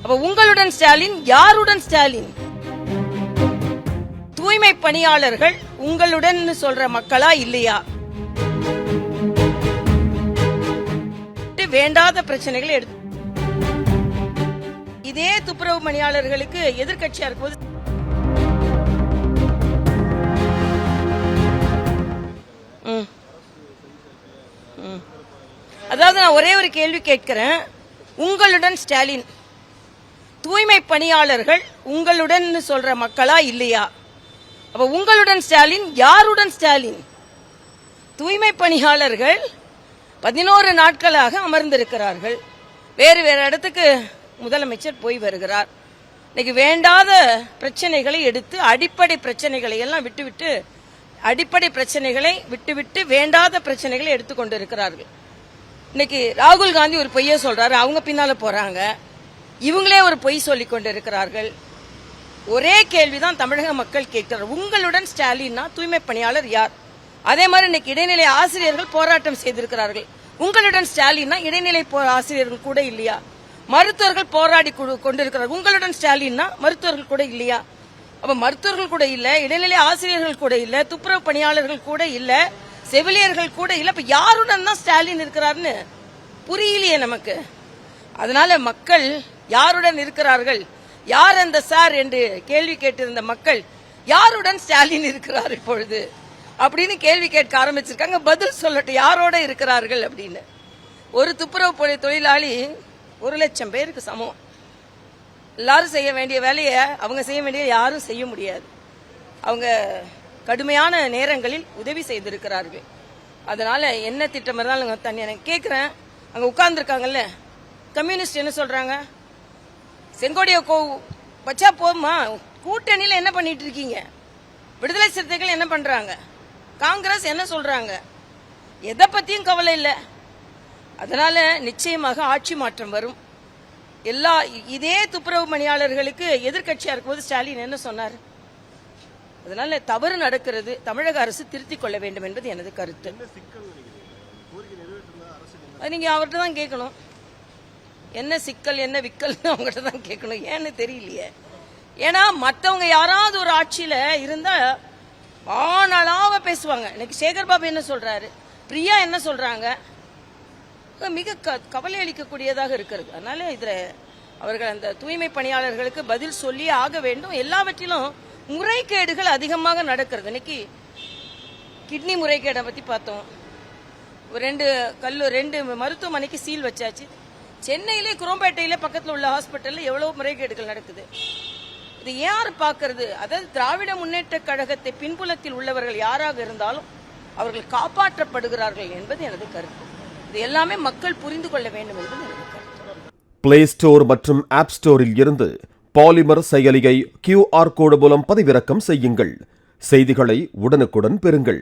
அப்ப உங்களுடன் ஸ்டாலின், யாருடன் ஸ்டாலின்? தூய்மை பணியாளர்கள் உங்களுடன் சொல்ற மக்களா இல்லையா? வேண்டாத பிரச்சனைகளை எடுத்து இதே துப்புரவு பணியாளர்களுக்கு எதிர்கட்சியா இருக்கும்போது அதாவது நான் ஒரே ஒரு கேள்வி கேட்கிறேன். உங்களுடன் ஸ்டாலின், தூய்மை பணியாளர்கள் உங்களுடன் சொல்ற மக்களா இல்லையா? அப்ப உங்களுடன் ஸ்டாலின், யாருடன் ஸ்டாலின்? தூய்மை பணியாளர்கள் 11 நாட்களாக அமர்ந்திருக்கிறார்கள். வேறு வேறு இடத்துக்கு முதலமைச்சர் போய் வருகிறார். இன்னைக்கு வேண்டாத பிரச்சனைகளை எடுத்து அடிப்படை பிரச்சனைகளை எல்லாம் விட்டுவிட்டு வேண்டாத பிரச்சனைகளை எடுத்துக்கொண்டிருக்கிறார்கள். இன்னைக்கு ராகுல் காந்தி ஒரு பொய்யை சொல்றாரு, அவங்க பின்னால போறாங்க. இவங்களே ஒரு பொய் சொல்லிக் கொண்டிருக்கிறார்கள். ஒரே கேள்விதான் தமிழக மக்கள் கேட்கிறார். உங்களுடன் ஸ்டாலின்னா தூய்மை பணியாளர் யார்? அதே மாதிரி இன்னைக்கு இடைநிலை ஆசிரியர்கள் போராட்டம் செய்திருக்கிறார்கள். உங்களுடன் ஸ்டாலின்னா இடைநிலை ஆசிரியர்கள் கூட இல்லையா? மருத்துவர்கள் போராடி கொண்டிருக்கிறார்கள். உங்களுடன் ஸ்டாலின்னா மருத்துவர்கள் கூட இல்லையா? அப்ப மருத்துவர்கள் கூட இல்ல, இடைநிலை ஆசிரியர்கள் கூட இல்ல, துப்புரவு பணியாளர்கள் கூட இல்ல, செவிலியர்கள் கூட இல்ல. இப்ப யாருடன் தான் ஸ்டாலின் இருக்கிறார்னு புரியலையே நமக்கு. அதனால மக்கள் யாருடன் இருக்கிறார்கள், யார் அந்த சார் என்று கேள்வி கேட்டிருந்த மக்கள் யாருடன் ஸ்டாலின் இருக்கிறார் இப்பொழுது அப்படின்னு கேள்வி கேட்க ஆரம்பிச்சிருக்காங்க. பதில் சொல்லட்டும், யாரோட இருக்கிறார்கள் அப்படின்னு. ஒரு துப்புரவு தொழிலாளி 1,00,000 பேருக்கு சமம். எல்லாரும் செய்ய வேண்டிய வேலையை அவங்க செய்ய வேண்டிய யாரும் செய்ய முடியாது. அவங்க கடுமையான நேரங்களில் உதவி செய்திருக்கிறார்கள். அதனால என்ன திட்டம் இருந்தாலும் தண்ணி எனக்கு கேட்கிறேன். அங்க உட்கார்ந்துருக்காங்கல்ல கம்யூனிஸ்ட் என்ன சொல்றாங்க? செங்கோடிய வச்சா போமா, கூட்டணியில என்ன பண்ணிட்டு இருக்கீங்க? விடுதலை சிறுத்தைகள் என்ன பண்றாங்க? காங்கிரஸ் என்ன சொல்றாங்க? எதை பத்தியும் கவலை இல்லை. அதனால நிச்சயமாக ஆட்சி மாற்றம் வரும். இதே துப்புரவு பணியாளர்களுக்கு எதிர்கட்சியா இருக்கும்போது ஸ்டாலின் என்ன சொன்னார்? அதனால தவறு நடக்கிறது, தமிழக அரசு திருத்திக் கொள்ள வேண்டும் என்பது எனது கருத்து. நீங்க அவர்கிட்ட தான் கேட்கணும். என்ன சிக்கல், என்ன விக்கல் அவங்ககிட்ட தான் கேட்கணும். ஏன்னு தெரியலையே. ஏன்னா மற்றவங்க யாராவது ஒரு ஆட்சியில இருந்தா ஆனாலாவ பேசுவாங்க. இன்னைக்கு சேகர் பாபு என்ன சொல்றாரு, பிரியா என்ன சொல்றாங்க, மிக கவலை அளிக்கக்கூடியதாக இருக்கிறது. அதனால இதுல அவர்கள் அந்த தூய்மை பணியாளர்களுக்கு பதில் சொல்லி ஆக வேண்டும். எல்லாவற்றிலும் முறைகேடுகள் அதிகமாக நடக்கிறது. இன்னைக்கு கிட்னி முறைகேடை பத்தி பார்த்தோம். 2 மருத்துவமனைக்கு சீல் வச்சாச்சு. சென்னையிலே குரோம்பேட்டையில பக்கத்தில் உள்ள ஹாஸ்பிட்டல்ல எவ்வளவு முறைகேடுகள் நடக்குது. இது யார் பார்க்கறது? அதாவது திராவிட முன்னேற்ற கழகத்தை பின்புலத்தில் உள்ளவர்கள் யாராக இருந்தாலும் அவர்கள் காப்பாற்றப்படுகிறார்கள் என்பது எனது கருத்து. இது எல்லாமே மக்கள் புரிந்து கொள்ள வேண்டும் என்பது எனது கருத்து. பிளே ஸ்டோர் மற்றும் ஆப் ஸ்டோரில் இருந்து பாலிமர் செயலியை QR கோடு மூலம் பதிவிறக்கம் செய்யுங்கள். செய்திகளை உடனுக்குடன் பெறுங்கள்.